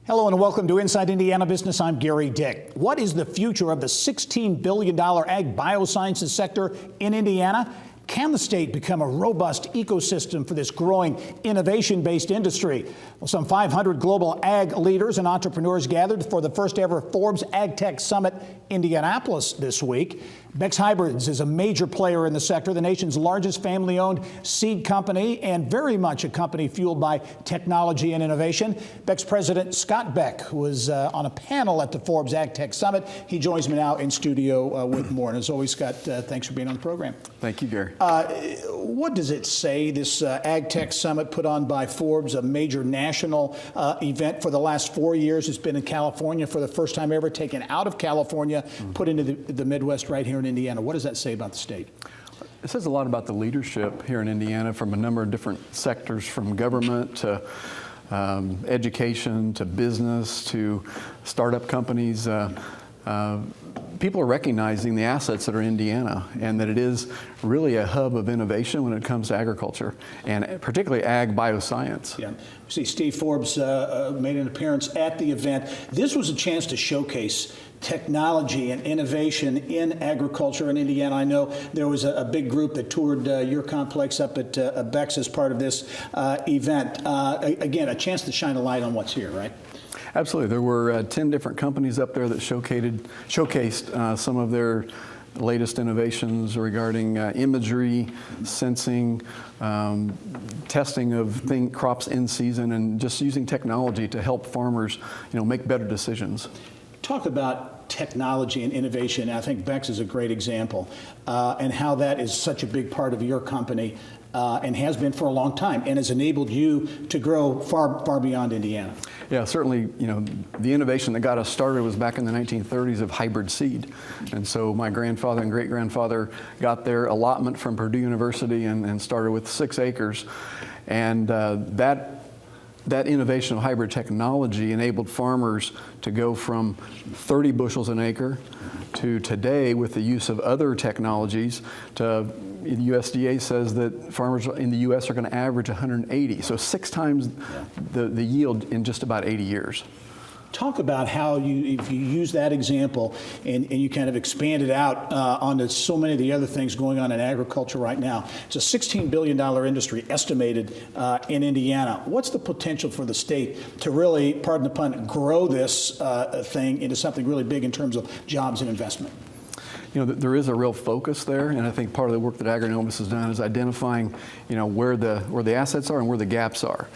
Hello and welcome to Inside Indiana Business. I'm Gary Dick. What is the future of the $16 billion ag biosciences sector in Indiana? Can the state become a robust ecosystem for this growing innovation-based industry? Well, some 500 global ag leaders and entrepreneurs gathered for the first ever Forbes AgTech Summit in Indianapolis this week. Beck's Hybrids is a major player in the sector, the nation's largest family-owned seed company, and very much a company fueled by technology and innovation. Beck's president, Scott Beck, was on a panel at the Forbes AgTech Summit. He joins me now in studio with more. And as always, Scott, thanks for being on the program. Thank you, Gary. What does it say, this AgTech Summit put on by Forbes, a major national event for the last 4 years? It's been in California for the first time ever, taken out of California, put into the Midwest right here in Indiana. What does that say about the state? It says a lot about the leadership here in Indiana from a number of different sectors, from government to education to business to startup companies. People are recognizing the assets that are in Indiana and that it is really a hub of innovation when it comes to agriculture, and particularly ag bioscience. Yeah. See, Steve Forbes made an appearance at the event. This was a chance to showcase technology and innovation in agriculture in Indiana. I know there was a big group that toured your complex up at Beck's as part of this event. Again, a chance to shine a light on what's here, right? Absolutely. There were 10 different companies up there that showcased some of their latest innovations regarding imagery, sensing, testing of crops in season, and just using technology to help farmers, make better decisions. Talk about technology and innovation. I think Beck's is a great example, and how that is such a big part of your company, and has been for a long time, and has enabled you to grow far beyond Indiana. Yeah, certainly, the innovation that got us started was back in the 1930s of hybrid seed. And so my grandfather and great-grandfather got their allotment from Purdue University and started with 6 acres. And that innovation of hybrid technology enabled farmers to go from 30 bushels an acre to today, with the use of other technologies, to the USDA says that farmers in the U.S. are going to average 180, so 6 times the yield in just about 80 years. Talk about how if you use that example and you kind of expand it out onto so many of the other things going on in agriculture right now. It's a $16 billion industry estimated in Indiana. What's the potential for the state to really, pardon the pun, grow this thing into something really big in terms of jobs and investment? There is a real focus there, and I think part of the work that Agbiosciences has done is identifying, where the assets are and where the gaps are.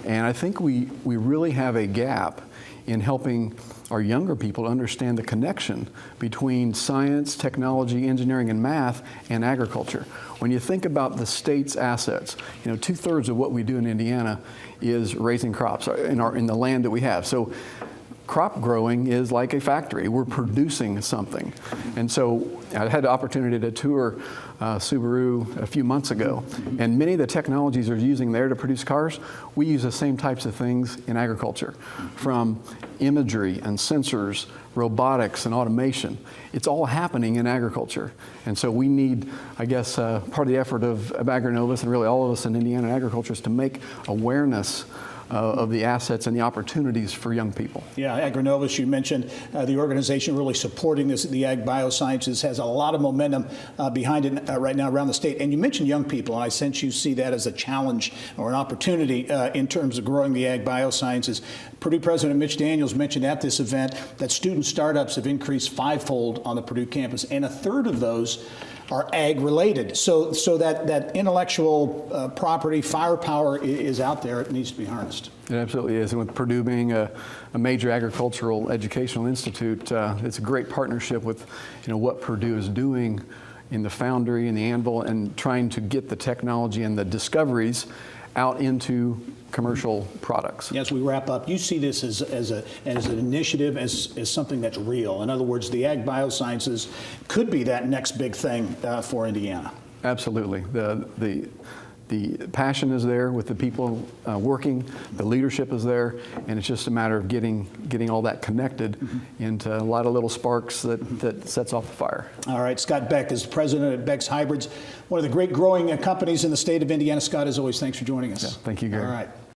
And I think we really have a gap in helping our younger people understand the connection between science, technology, engineering, and math and agriculture. When you think about the state's assets, 2/3 of what we do in Indiana is raising crops in the land that we have. So crop growing is like a factory. We're producing something. And so I had the opportunity to tour Subaru a few months ago, and many of the technologies they're using there to produce cars, we use the same types of things in agriculture, from imagery and sensors, robotics and automation. It's all happening in agriculture. And so we need, I guess, part of the effort of Agrinovus and really all of us in Indiana agriculture is to make awareness of the assets and the opportunities for young people. Yeah, Agrinovus, you mentioned the organization really supporting this. The Ag Biosciences has a lot of momentum behind it right now around the state. And you mentioned young people, and I sense you see that as a challenge or an opportunity in terms of growing the Ag Biosciences. Purdue President Mitch Daniels mentioned at this event that student startups have increased 5-fold on the Purdue campus, and 1/3 of those are ag related. So that intellectual property, firepower is out there. It needs to be harnessed. It absolutely is. And with Purdue being a major agricultural educational institute, it's a great partnership with what Purdue is doing in the foundry and the anvil, and trying to get the technology and the discoveries out into commercial products. As we wrap up, you see this as an initiative, as something that's real. In other words, the Ag Biosciences could be that next big thing for Indiana. Absolutely. The passion is there with the people working, the leadership is there, and it's just a matter of getting all that connected into a lot of little sparks that sets off the fire. All right, Scott Beck is president at Beck's Hybrids, one of the great growing companies in the state of Indiana. Scott, as always, thanks for joining us. Yeah, thank you, Gary. All right.